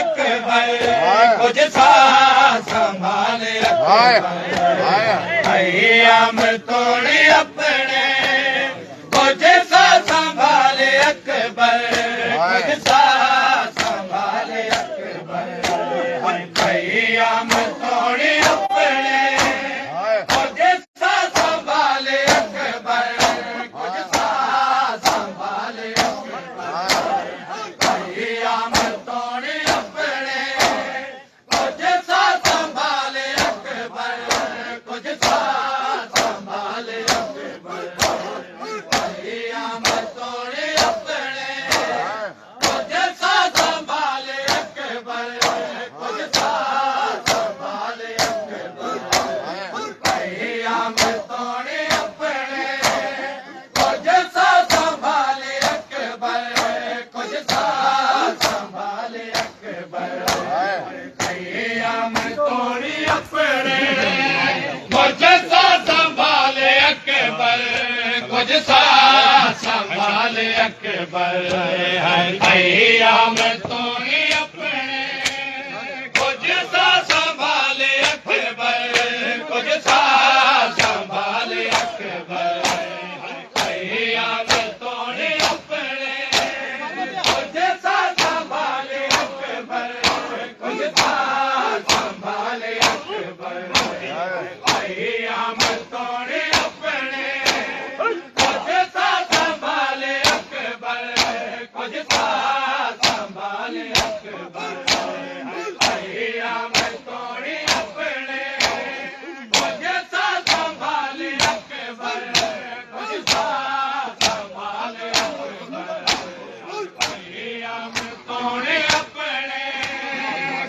अकबर कुछ सा संभाले हम तोड़े अपने कुछ सा संभाले अकबर कुछ सा संभाले अकबर हम तोड़े अपने कुछ सा संभाले अकबर कुछ सा संभाले हम तोड़े अपने कुछ सा संभाले अकबर कुछ सा संभाले अकबर हम तोड़े अपने कुछ सा संभाले अकबर कुछ सा संभाले अकबर हम तोड़े अपने कुछ सा संभाले अकबर कुछ सा संभाले अकबर हम तोड़े अपने कुछ सा संभाले अकबर कुछ सा संभाले अकबर हम तोड़े अपने कुछ सा संभाले अकबर कुछ सा संभाले अकबर हम तोड़े अपने कुछ सा संभाले अकबर कुछ सा संभाले अकबर हम तोड़े अपने कुछ सा संभाले अकबर कुछ सा संभाले अकबर हम तोड़े अपने कुछ सा संभाले अकबर कुछ सा संभाले अकबर हम तोड़े अपने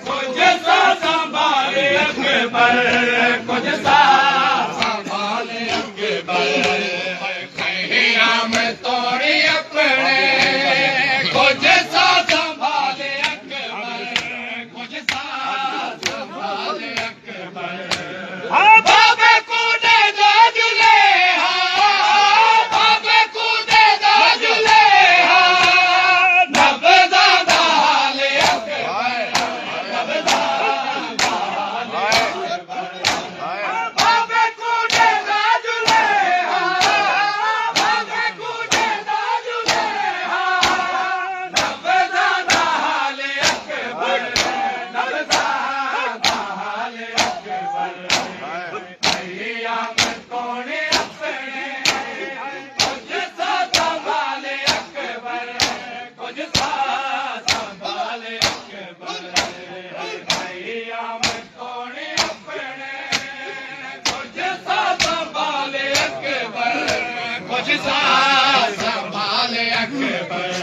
कुछ सा संभाले अकबर कुछ सा संभाले अकबर हम तोड़े अपने कुछ सा संभाले अकबर कुछ सा संभाले अकबर बाबे कूदे दाजुले बाबे कूदे दाजुले नबदा दाले अकबर नबदा दाले अकबर बाबे कूदे दाजुले बाबे कूदे दाजुले नबदा दाले अकबर नबदा दाले अकबर हम तोड़े अपने कुछ सा संभाले अकबर कुछ सा संभाले अकबर हम तोड़े अपने कुछ सा संभाले अकबर कुछ सा संभाले अकबर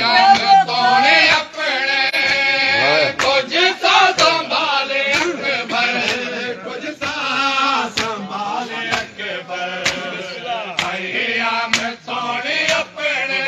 हम तोड़े अपने कुछ सा संभाले अकबर कुछ सा संभाले अकबर हम तोड़े अपने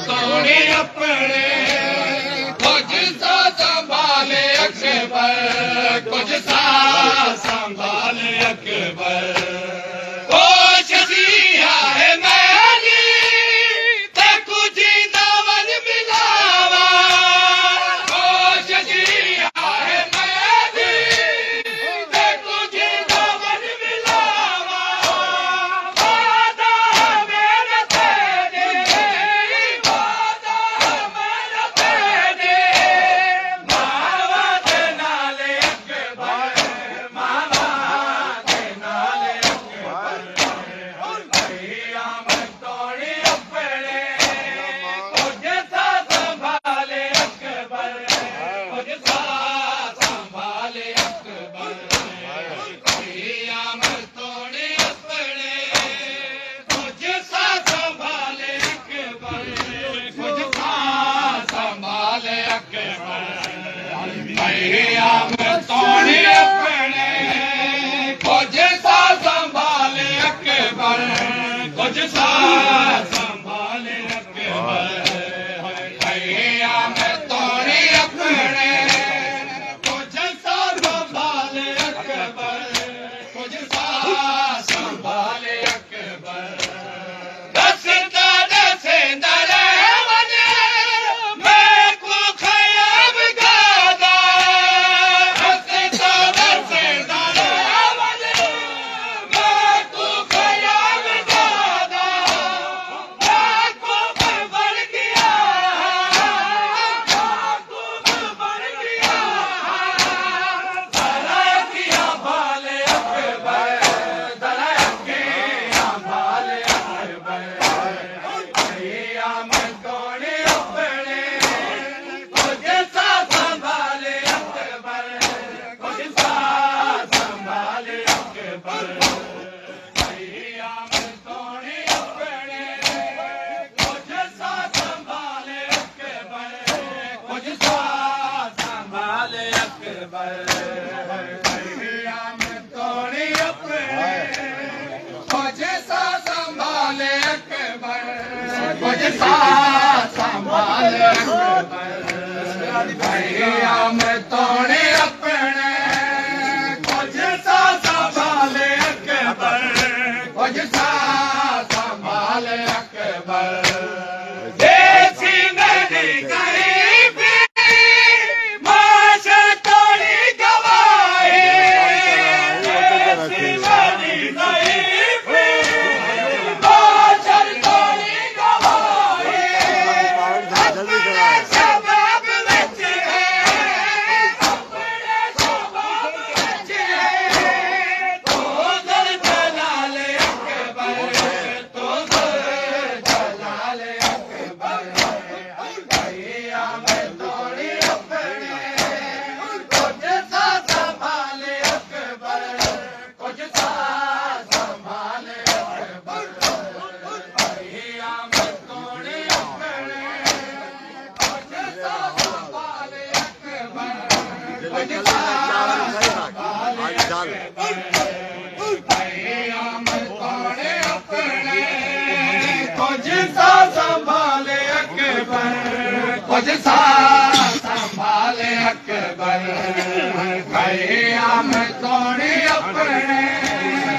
तोड़े अपने कुछ सा संभाले अकबर कुछ सा संभाले अकबर कोशिशिया है मैंने ते कुछ दावन मिलावा कोशिशिया है मैंने ते कुछ दावन मिलावा वादा मेरा तेरे वादा मेरा तेरे मावा दे नाले अकबर मावा दे नाले अकबर भैया मैं तोड़े अपने कुछ सा संभाले अकबर कुछ सा संभाले अकबर भैया मैं तोड़े अपने कुछ सा संभाले अकबर कुछ सा संभाले अकबर भैया मैं तोड़े अपने कुछ सा संभाले अकबर कुछ सा संभाले अकबर भैया मैं तोड़े अपने कुछ सा संभाले अकबर कुछ सा संभाले अकबर दसदा दसेंदा रहमने मैं को खयाब गादा दसदा दसेंदा रहमने मैं को खयाब गादा मैं को बढ़ गया मैं को बढ़ गया दलाकिया भाले अकबर दलाकिया भाले अकबर भैया मैं तोड़े अपने कुछ सा संभाले अकबर कुछ सा संभाले अकबर भैया मैं तोड़े अपने कुछ सा संभाले अकबर कुछ सा संभाले अकबर भैया मैं तोड़े अपने कुछ सा संभाले अकबर कुछ सा संभाले अकबर भैया मैं तोड़े अपने कुछ सा संभाले अकबर कुछ सा संभाले अकबर देसी नदी गरीबी माशा तोड़ी गवाए देसी नदी गरीबी माशा तोड़ी गवाए अपने शबाब विच है अपने शबाब विच है तो दर जलाले अकबर तो दर जलाले अकबर भैया मैं तोड़े अपने कुछ सा संभाले अकबर कुछ सा संभाले अकबर भैया मैं तोड़े अपने कुछ सा संभाले अकबर कुछ सा संभाले अकबर भैया मैं तोड़े अपने कुछ सा संभाले अकबर कुछ सा संभाले अकबर भैया मैं तोड़े अपने